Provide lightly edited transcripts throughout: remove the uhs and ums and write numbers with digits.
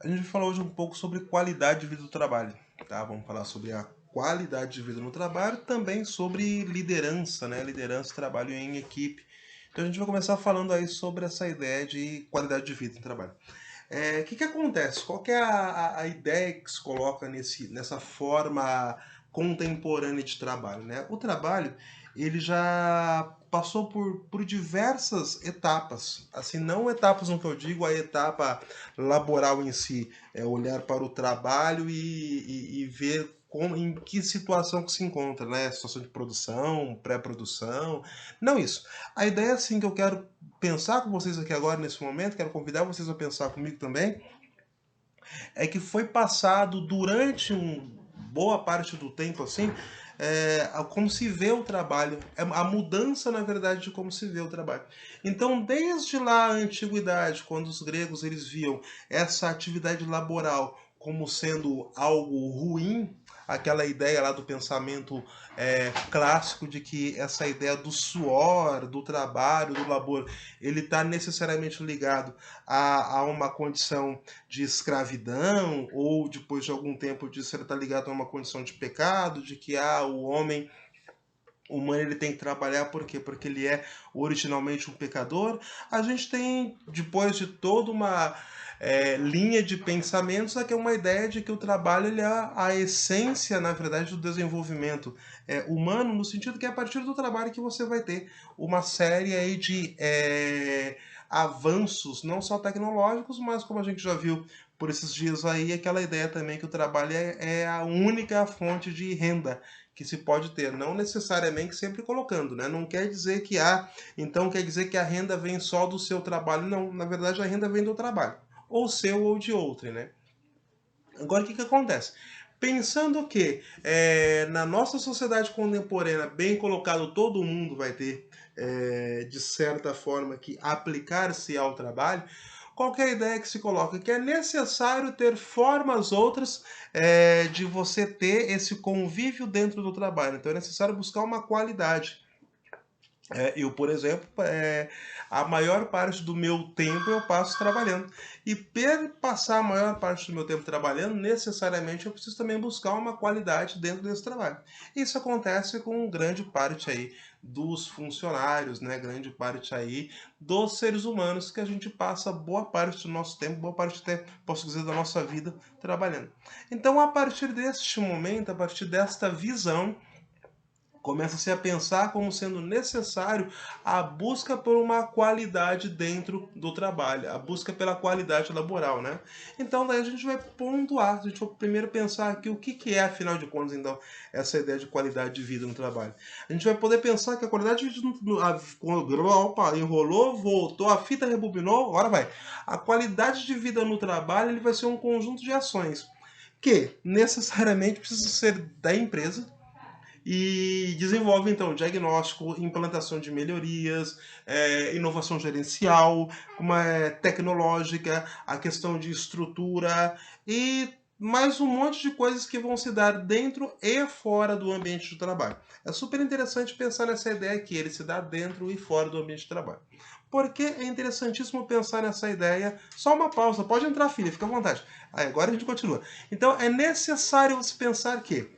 A gente vai falar hoje um pouco sobre qualidade de vida do trabalho, tá? Vamos falar sobre a qualidade de vida no trabalho, também sobre liderança, né? Liderança e trabalho em equipe. Então a gente vai começar falando aí sobre essa ideia de qualidade de vida no trabalho. O que acontece? Qual que é a ideia que se coloca nessa forma contemporânea de trabalho, né? O trabalho, ele já passou por diversas etapas, assim, não etapas no que eu digo, a etapa laboral em si, é olhar para o trabalho e ver em que situação que se encontra, né? Situação de produção, pré-produção, não isso. A ideia, assim, que eu quero pensar com vocês aqui agora, nesse momento, quero convidar vocês a pensar comigo também, é que foi passado durante boa parte do tempo, assim, como se vê o trabalho, a mudança, na verdade, de como se vê o trabalho. Então, desde lá a antiguidade, quando os gregos eles viam essa atividade laboral como sendo algo ruim, aquela ideia lá do pensamento clássico de que essa ideia do suor, do trabalho, do labor, ele está necessariamente ligado a uma condição de escravidão, ou depois de algum tempo disso ele está ligado a uma condição de pecado, de que o homem humano ele tem que trabalhar por quê? Porque ele é originalmente um pecador. A gente tem, depois de toda uma linha de pensamentos, aqui é uma ideia de que o trabalho ele é a essência, na verdade, do desenvolvimento humano, no sentido que é a partir do trabalho que você vai ter uma série aí de avanços, não só tecnológicos, mas como a gente já viu por esses dias aí, aquela ideia também que o trabalho é a única fonte de renda que se pode ter, não necessariamente sempre colocando, né? Não quer dizer que então quer dizer que a renda vem só do seu trabalho, não, na verdade a renda vem do trabalho, ou seu ou de outro, né? Agora o que acontece? Pensando que na nossa sociedade contemporânea, bem colocado, todo mundo vai ter, de certa forma, que aplicar-se ao trabalho, qualquer ideia que se coloca que é necessário ter formas outras de você ter esse convívio dentro do trabalho. Então é necessário buscar uma qualidade. Eu, por exemplo, a maior parte do meu tempo eu passo trabalhando. E para passar a maior parte do meu tempo trabalhando, necessariamente eu preciso também buscar uma qualidade dentro desse trabalho. Isso acontece com grande parte aí dos funcionários, né? Grande parte aí dos seres humanos que a gente passa boa parte do nosso tempo, boa parte até, posso dizer, da nossa vida trabalhando. Então, a partir deste momento, a partir desta visão, começa-se a pensar como sendo necessário a busca por uma qualidade dentro do trabalho, a busca pela qualidade laboral, né? Então daí a gente vai pontuar, a gente vai primeiro pensar aqui o que é, afinal de contas, então, essa ideia de qualidade de vida no trabalho. A gente vai poder pensar que a qualidade de vida opa, enrolou, voltou, a fita rebobinou, agora vai. A qualidade de vida no trabalho ele vai ser um conjunto de ações que necessariamente precisa ser da empresa, e desenvolve então diagnóstico, implantação de melhorias, inovação gerencial, uma tecnológica, a questão de estrutura e mais um monte de coisas que vão se dar dentro e fora do ambiente de trabalho. É super interessante pensar nessa ideia que ele se dá dentro e fora do ambiente de trabalho. Por que é interessantíssimo pensar nessa ideia? Só uma pausa, pode entrar, filha, fica à vontade. Aí, agora a gente continua. Então, é necessário você pensar que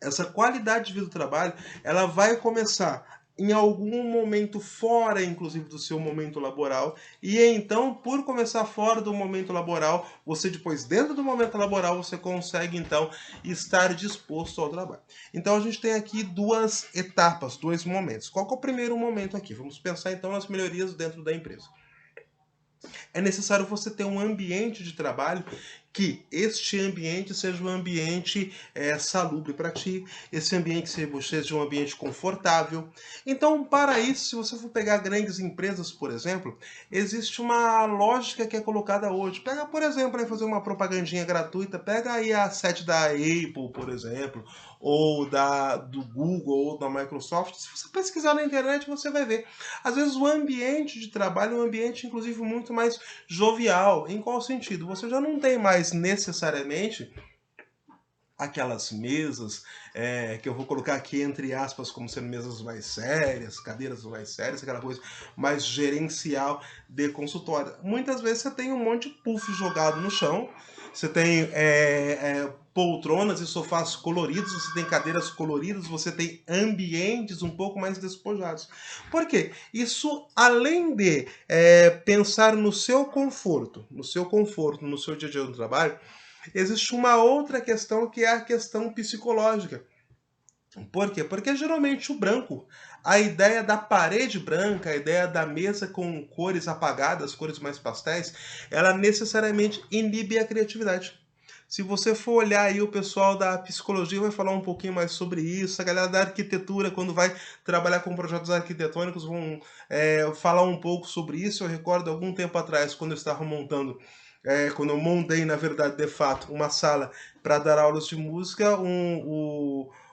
essa qualidade de vida do trabalho, ela vai começar em algum momento fora, inclusive, do seu momento laboral, e então, por começar fora do momento laboral, você depois, dentro do momento laboral, você consegue, então, estar disposto ao trabalho. Então, a gente tem aqui duas etapas, dois momentos. Qual que é o primeiro momento aqui? Vamos pensar, então, nas melhorias dentro da empresa. É necessário você ter um ambiente de trabalho que este ambiente seja um ambiente salubre para ti, esse ambiente seja um ambiente confortável. Então, para isso, se você for pegar grandes empresas, por exemplo, existe uma lógica que é colocada hoje. Pega, por exemplo, aí fazer uma propagandinha gratuita, pega aí a sede da Apple, por exemplo, ou do Google, ou da Microsoft. Se você pesquisar na internet, você vai ver. Às vezes o ambiente de trabalho é um ambiente, inclusive, muito mais jovial. Em qual sentido? Você já não tem mais necessariamente aquelas mesas que eu vou colocar aqui entre aspas como sendo mesas mais sérias, cadeiras mais sérias, aquela coisa mais gerencial de consultório. Muitas vezes você tem um monte de puff jogado no chão, você tem poltronas e sofás coloridos, você tem cadeiras coloridas, você tem ambientes um pouco mais despojados. Por quê? Isso, além de pensar no seu conforto, no seu dia a dia no trabalho, existe uma outra questão que é a questão psicológica. Por quê? Porque geralmente o branco, a ideia da parede branca, a ideia da mesa com cores apagadas, cores mais pastéis, ela necessariamente inibe a criatividade. Se você for olhar aí, o pessoal da psicologia vai falar um pouquinho mais sobre isso. A galera da arquitetura, quando vai trabalhar com projetos arquitetônicos, vão falar um pouco sobre isso. Eu recordo algum tempo atrás, quando eu estava montando, quando eu montei, na verdade, de fato, uma sala para dar aulas de música,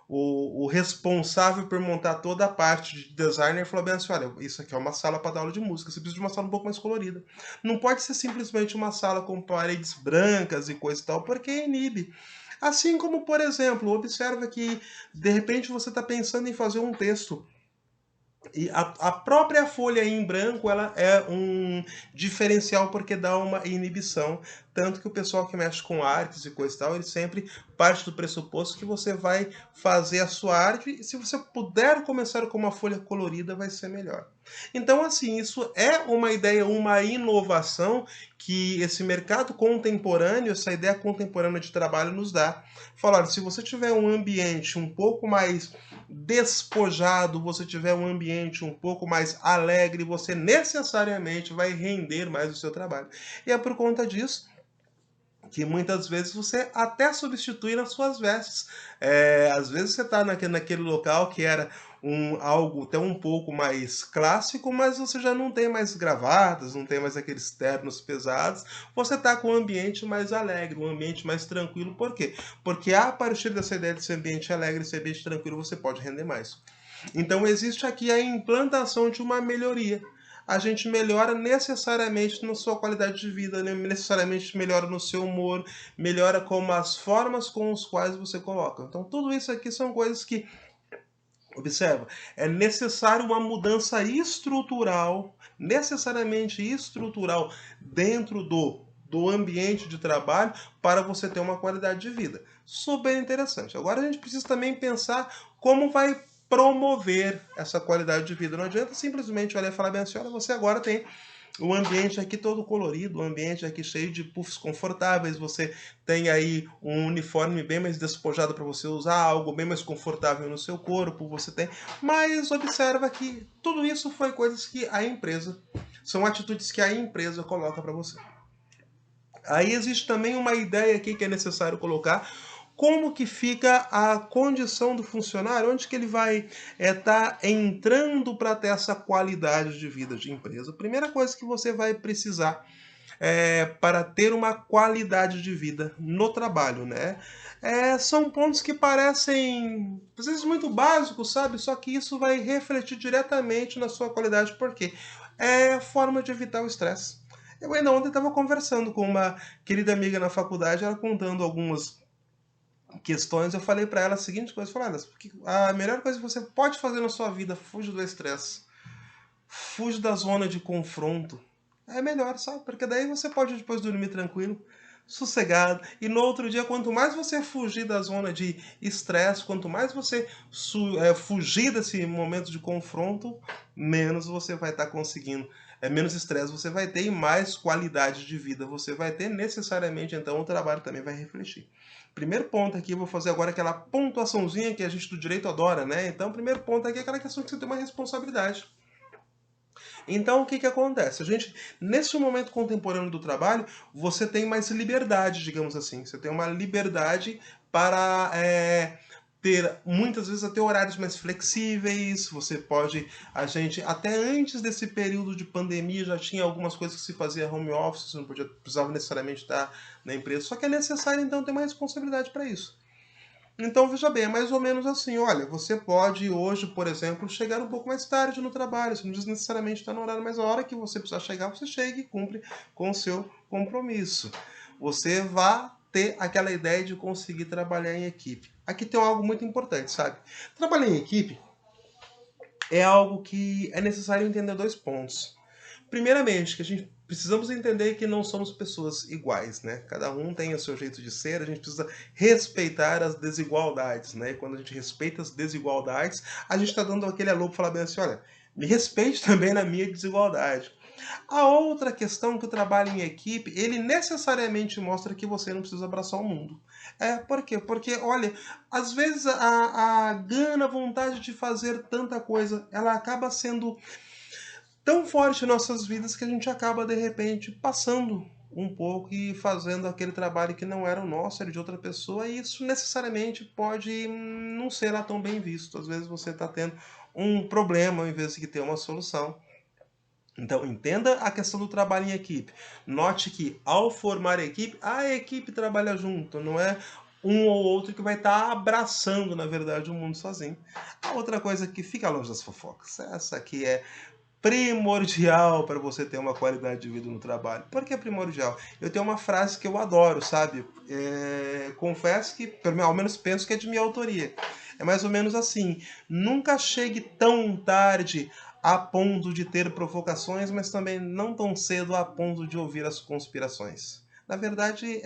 o responsável por montar toda a parte de designer falou bem assim, olha, isso aqui é uma sala para dar aula de música, você precisa de uma sala um pouco mais colorida. Não pode ser simplesmente uma sala com paredes brancas e coisa e tal, porque inibe. Assim como, por exemplo, observa que de repente você está pensando em fazer um texto e a própria folha em branco ela é um diferencial porque dá uma inibição. Tanto que o pessoal que mexe com artes e coisa e tal, ele sempre parte do pressuposto que você vai fazer a sua arte e se você puder começar com uma folha colorida vai ser melhor. Então, assim, isso é uma ideia, uma inovação que esse mercado contemporâneo, essa ideia contemporânea de trabalho nos dá. Falar, se você tiver um ambiente um pouco mais despojado, você tiver um ambiente um pouco mais alegre, você necessariamente vai render mais o seu trabalho. E é por conta disso que muitas vezes você até substitui nas suas vestes. Às vezes você está naquele local que era algo até um pouco mais clássico, mas você já não tem mais gravatas, não tem mais aqueles ternos pesados, você está com um ambiente mais alegre, um ambiente mais tranquilo. Por quê? Porque a partir dessa ideia desse ambiente alegre, esse ambiente tranquilo, você pode render mais. Então existe aqui a implantação de uma melhoria. A gente melhora necessariamente na sua qualidade de vida, né? Necessariamente melhora no seu humor, melhora como as formas com as quais você coloca. Então tudo isso aqui são coisas que, observa, é necessário uma mudança estrutural, necessariamente estrutural, dentro do ambiente de trabalho para você ter uma qualidade de vida. Super interessante. Agora a gente precisa também pensar como vai promover essa qualidade de vida. Não adianta simplesmente olhar e falar bem assim, olha, você agora tem o ambiente aqui todo colorido, o ambiente aqui cheio de puffs confortáveis, você tem aí um uniforme bem mais despojado para você usar, algo bem mais confortável no seu corpo, você tem... Mas observa que tudo isso foi coisas que a empresa, são atitudes que a empresa coloca para você. Aí existe também uma ideia aqui que é necessário colocar, como que fica a condição do funcionário, onde que ele vai estar entrando para ter essa qualidade de vida de empresa. A primeira coisa que você vai precisar para ter uma qualidade de vida no trabalho, né? São pontos que parecem, às vezes, muito básicos, sabe? Só que isso vai refletir diretamente na sua qualidade, porque é forma de evitar o estresse. Eu ainda ontem estava conversando com uma querida amiga na faculdade, ela contando algumas questões, eu falei para ela a seguinte coisa, eu falei, a melhor coisa que você pode fazer na sua vida, fuja do estresse, fuja da zona de confronto, é melhor, sabe? Porque daí você pode depois dormir tranquilo, sossegado, e no outro dia, quanto mais você fugir da zona de estresse, quanto mais você fugir desse momento de confronto, menos você vai estar conseguindo, menos estresse você vai ter e mais qualidade de vida você vai ter, necessariamente, então o trabalho também vai refletir. Primeiro ponto aqui, eu vou fazer agora aquela pontuaçãozinha que a gente do direito adora, né? Então, o primeiro ponto aqui é aquela questão que você tem uma responsabilidade. Então, o que que acontece? A gente, nesse momento contemporâneo do trabalho, você tem mais liberdade, digamos assim. Você tem uma liberdade para ter, muitas vezes, até horários mais flexíveis. Você pode, a gente, até antes desse período de pandemia, já tinha algumas coisas que se fazia home office, você não precisava necessariamente estar na empresa. Só que é necessário, então, ter uma responsabilidade para isso. Então, veja bem, é mais ou menos assim, olha, você pode hoje, por exemplo, chegar um pouco mais tarde no trabalho, você não precisa necessariamente estar no horário, mas a hora que você precisar chegar, você chega e cumpre com o seu compromisso. Você vá ter aquela ideia de conseguir trabalhar em equipe. Aqui tem algo muito importante, sabe? Trabalhar em equipe é algo que é necessário entender dois pontos. Primeiramente, que a gente precisamos entender que não somos pessoas iguais, né? Cada um tem o seu jeito de ser, a gente precisa respeitar as desigualdades, né? E quando a gente respeita as desigualdades, a gente está dando aquele alô para falar bem assim, olha, me respeite também na minha desigualdade. A outra questão que o trabalho em equipe, ele necessariamente mostra que você não precisa abraçar o mundo. Por quê? Porque, olha, às vezes a gana, a vontade de fazer tanta coisa, ela acaba sendo tão forte em nossas vidas que a gente acaba, de repente, passando um pouco e fazendo aquele trabalho que não era o nosso, era de outra pessoa, e isso necessariamente pode não ser lá tão bem visto. Às vezes você está tendo um problema ao invés de ter uma solução. Então, entenda a questão do trabalho em equipe. Note que, ao formar a equipe trabalha junto, não é um ou outro que vai estar abraçando, na verdade, o mundo sozinho. A outra coisa que fica longe das fofocas. Essa aqui é primordial para você ter uma qualidade de vida no trabalho. Por que é primordial? Eu tenho uma frase que eu adoro, sabe? Confesso que, ao menos penso que é de minha autoria. É mais ou menos assim: nunca chegue tão tarde a ponto de ter provocações, mas também não tão cedo a ponto de ouvir as conspirações. Na verdade,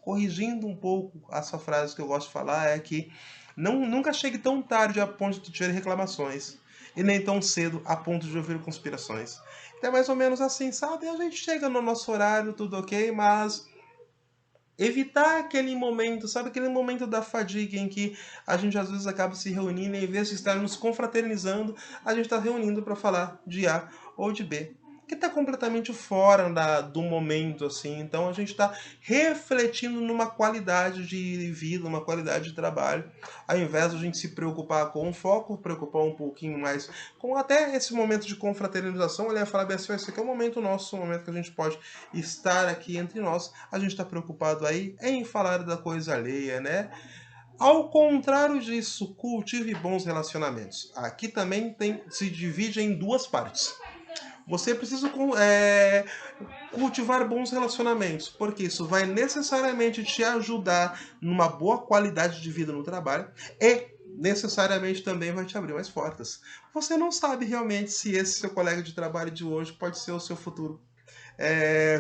corrigindo um pouco essa frase que eu gosto de falar, é que nunca chegue tão tarde a ponto de ter reclamações e nem tão cedo a ponto de ouvir conspirações. Então é mais ou menos assim, sabe? A gente chega no nosso horário, tudo ok, mas evitar aquele momento, sabe? Aquele momento da fadiga em que a gente às vezes acaba se reunindo e em vez de estarmos confraternizando, a gente está reunindo para falar de A ou de B, que está completamente fora do momento, assim. Então a gente está refletindo numa qualidade de vida, uma qualidade de trabalho, ao invés de a gente se preocupar com o foco, preocupar um pouquinho mais com até esse momento de confraternização, olhar e falar bem assim, esse aqui é o momento nosso, o momento que a gente pode estar aqui entre nós, a gente está preocupado aí em falar da coisa alheia, né? Ao contrário disso, cultive bons relacionamentos. Aqui também se divide em duas partes. Você precisa cultivar bons relacionamentos, porque isso vai necessariamente te ajudar numa boa qualidade de vida no trabalho e necessariamente também vai te abrir mais portas. Você não sabe realmente se esse seu colega de trabalho de hoje pode ser o seu futuro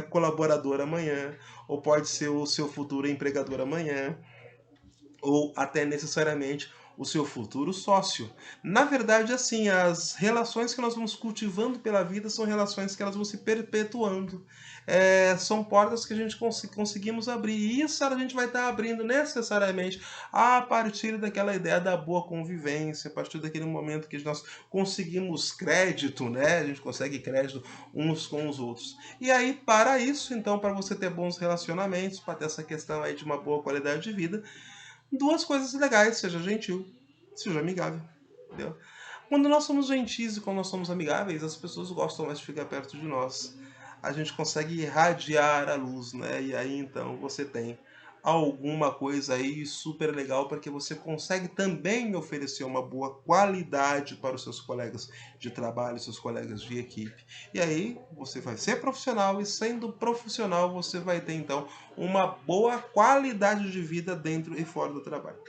colaborador amanhã, ou pode ser o seu futuro empregador amanhã, ou até necessariamente o seu futuro sócio. Na verdade, assim, as relações que nós vamos cultivando pela vida são relações que elas vão se perpetuando. São portas que a gente conseguimos abrir. E isso a gente vai estar abrindo necessariamente a partir daquela ideia da boa convivência, a partir daquele momento que nós conseguimos crédito, né? A gente consegue crédito uns com os outros. E aí, para isso, então, para você ter bons relacionamentos, para ter essa questão aí de uma boa qualidade de vida, duas coisas legais: seja gentil, seja amigável. Entendeu? Quando nós somos gentis e quando nós somos amigáveis, as pessoas gostam mais de ficar perto de nós. A gente consegue irradiar a luz, né? E aí então você tem alguma coisa aí super legal, porque você consegue também oferecer uma boa qualidade para os seus colegas de trabalho, seus colegas de equipe. E aí você vai ser profissional, e sendo profissional você vai ter então uma boa qualidade de vida dentro e fora do trabalho.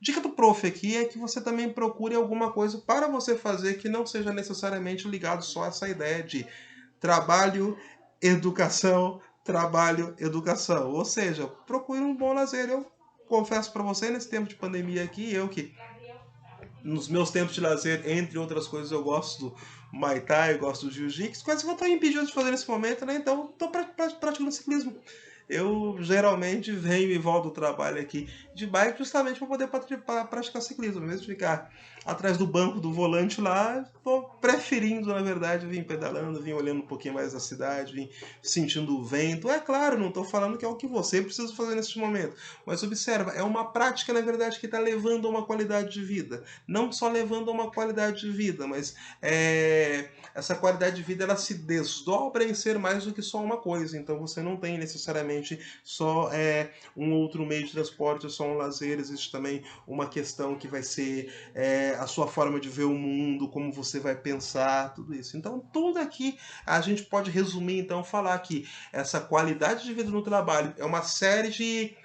Dica do prof aqui é que você também procure alguma coisa para você fazer que não seja necessariamente ligado só a essa ideia de trabalho, educação, trabalho, educação. Ou seja, procure um bom lazer. Eu confesso para você, nesse tempo de pandemia aqui, nos meus tempos de lazer, entre outras coisas, eu gosto do Muay Thai, gosto do Jiu-Jitsu, coisa que eu estou impedido de fazer nesse momento, né? Então, estou praticando ciclismo. Eu geralmente venho e volto do trabalho aqui de bike justamente para poder praticar ciclismo. Ao invés de ficar atrás do banco do volante lá, estou preferindo, na verdade, vir pedalando, vir olhando um pouquinho mais da cidade, vir sentindo o vento. É claro, não estou falando que é o que você precisa fazer nesse momento, mas observa, é uma prática, na verdade, que está levando a uma qualidade de vida. Não só levando a uma qualidade de vida, mas essa qualidade de vida ela se desdobra em ser mais do que só uma coisa. Então você não tem necessariamente só um outro meio de transporte, só um lazer. Existe também uma questão que vai ser a sua forma de ver o mundo, como você vai pensar, tudo isso. Então tudo aqui a gente pode resumir, então, falar que essa qualidade de vida no trabalho é uma série de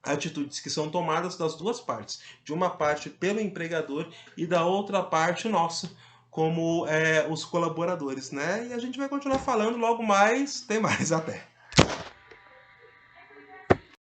atitudes que são tomadas das duas partes, de uma parte pelo empregador e da outra parte nossa, como os colaboradores, né? E a gente vai continuar falando logo mais, tem mais, até.